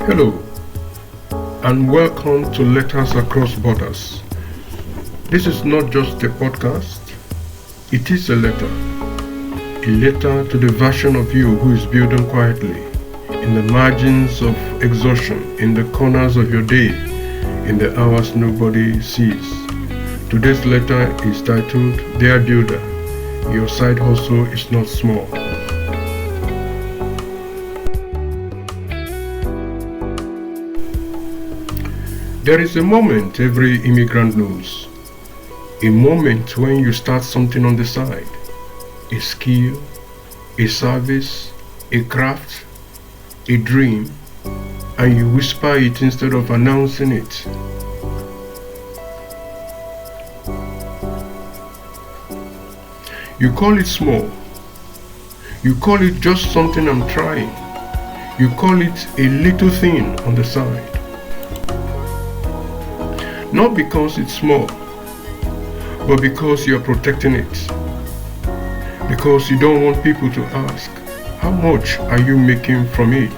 Hello, and welcome to Letters Across Borders. This is not just a podcast, it is a letter to the version of you who is building quietly, in the margins of exhaustion, in the corners of your day, in the hours nobody sees. Today's letter is titled, Dear Builder, Your Side Hustle is Not Small. There is a moment every immigrant knows, a moment when you start something on the side, a skill, a service, a craft, a dream, and you whisper it instead of announcing it. You call it small. You call it just something I'm trying. You call it a little thing on the side. Not because it's small, but because you're protecting it. Because you don't want people to ask, how much are you making from it?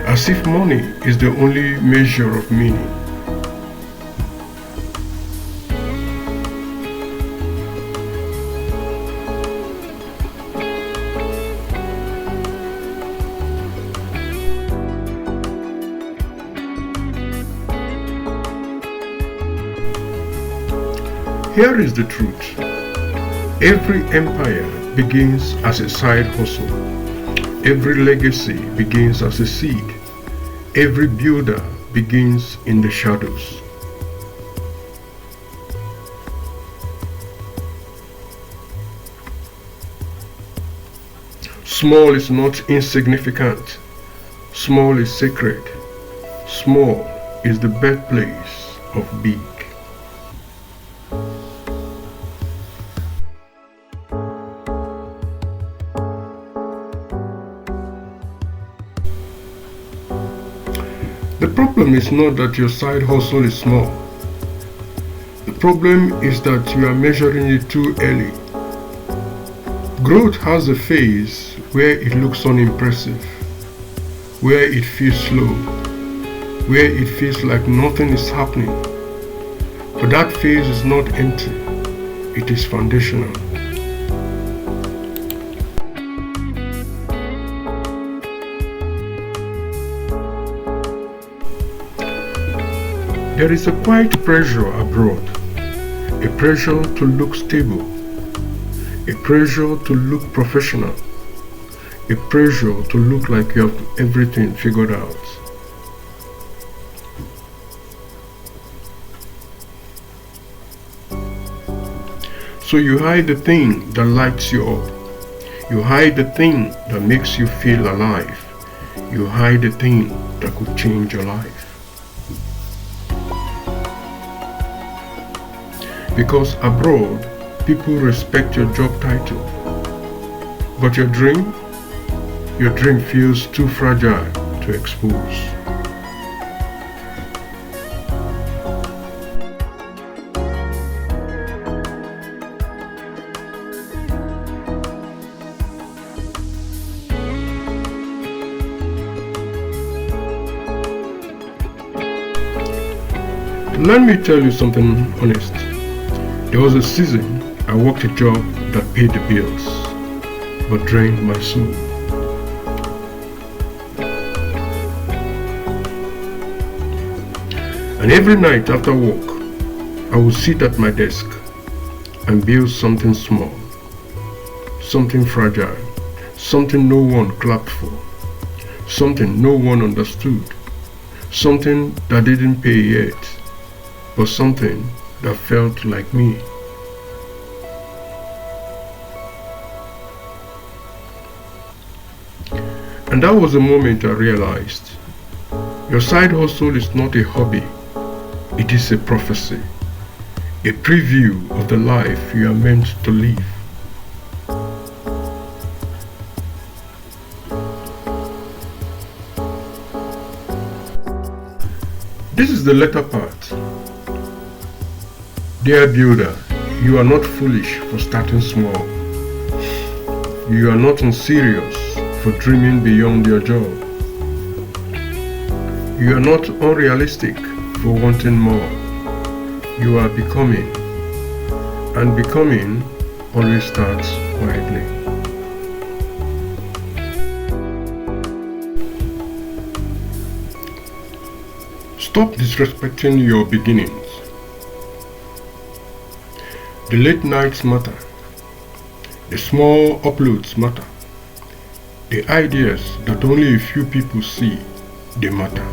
As if money is the only measure of meaning. Here is the truth. Every empire begins as a side hustle. Every legacy begins as a seed. Every builder begins in the shadows. Small is not insignificant. Small is sacred. Small is the birthplace of big. The problem is not that your side hustle is small. The problem is that you are measuring it too early. Growth has a phase where it looks unimpressive, where it feels slow, where it feels like nothing is happening. But that phase is not empty, it is foundational. There is a quiet pressure abroad, a pressure to look stable, a pressure to look professional, a pressure to look like you have everything figured out. So you hide the thing that lights you up. You hide the thing that makes you feel alive. You hide the thing that could change your life. Because abroad, people respect your job title. But your dream feels too fragile to expose. Let me tell you something honest. There was a season I worked a job that paid the bills, but drained my soul. And every night after work, I would sit at my desk and build something small, something fragile, something no one clapped for, something no one understood, something that didn't pay yet, but something that felt like me. And that was the moment I realized, your side hustle is not a hobby, it is a prophecy, a preview of the life you are meant to live. This is the latter part. Dear builder, you are not foolish for starting small. You are not unserious for dreaming beyond your job. You are not unrealistic for wanting more. You are becoming, and becoming always starts quietly. Stop disrespecting your beginnings. The late nights matter. The small uploads matter. The ideas that only a few people see, they matter.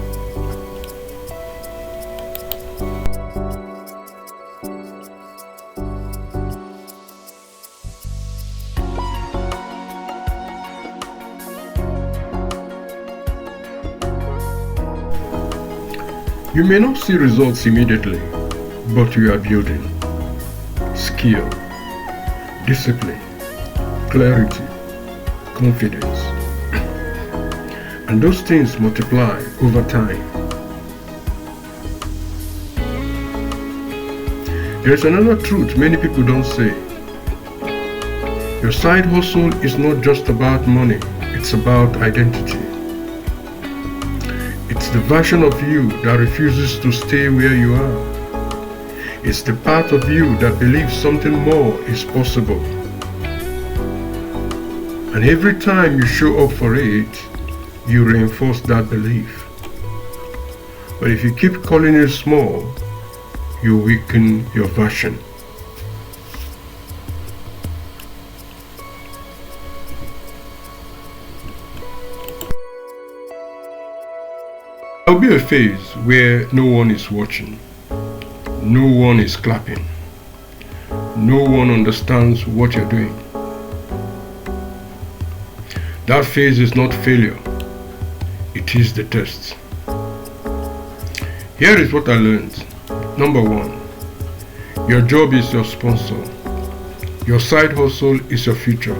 You may not see results immediately, but you are building skill, discipline, clarity, confidence, and those things multiply over time. There is another truth many people don't say. Your side hustle is not just about money, it's about identity. It's the version of you that refuses to stay where you are. It's the part of you that believes something more is possible. And every time you show up for it, you reinforce that belief. But if you keep calling it small, you weaken your version. There'll be a phase where no one is watching, no one is clapping, no one understands what you're doing. That phase is not failure, it is the test. Here is what I learned. Number one, your job is your sponsor. Your side hustle is your future.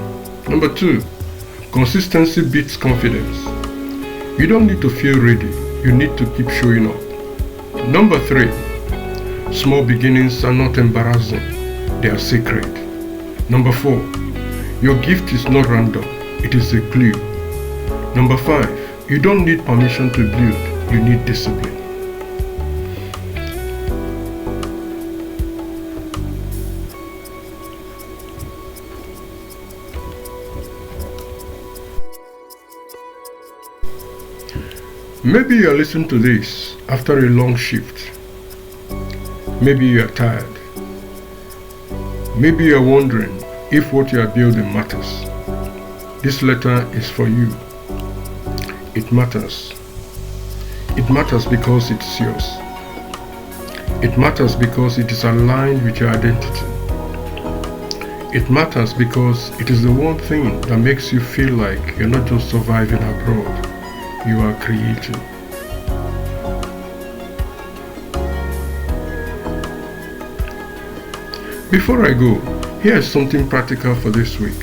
Number two, consistency beats confidence. You don't need to feel ready. You need to keep showing up. Number three, small beginnings are not embarrassing. They are sacred. Number four, your gift is not random. It is a clue. Number five, you don't need permission to build. You need discipline. Maybe you are listening to this after a long shift. Maybe you are tired. Maybe you are wondering if what you are building matters. This letter is for you. It matters. It matters because it's yours. It matters because it is aligned with your identity. It matters because it is the one thing that makes you feel like you're not just surviving abroad. You are creating. Before I go, here is something practical for this week.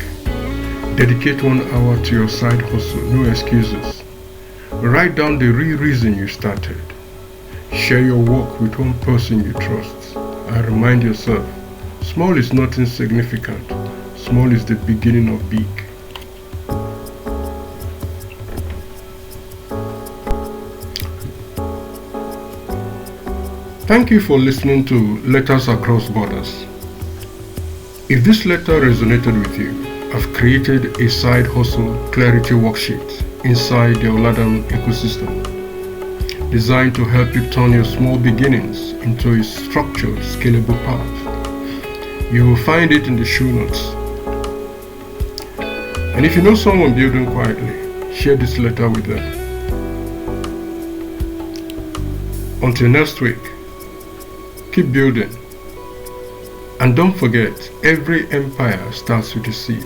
Dedicate 1 hour to your side hustle, no excuses. Write down the real reason you started. Share your work with one person you trust. And remind yourself, small is not insignificant. Small is the beginning of big. Thank you for listening to Letters Across Borders. If this letter resonated with you, I've created a side hustle clarity worksheet inside the Oladam ecosystem, designed to help you turn your small beginnings into a structured, scalable path. You will find it in the show notes. And if you know someone building quietly, share this letter with them. Until next week, keep building. And don't forget, every empire starts with a seed.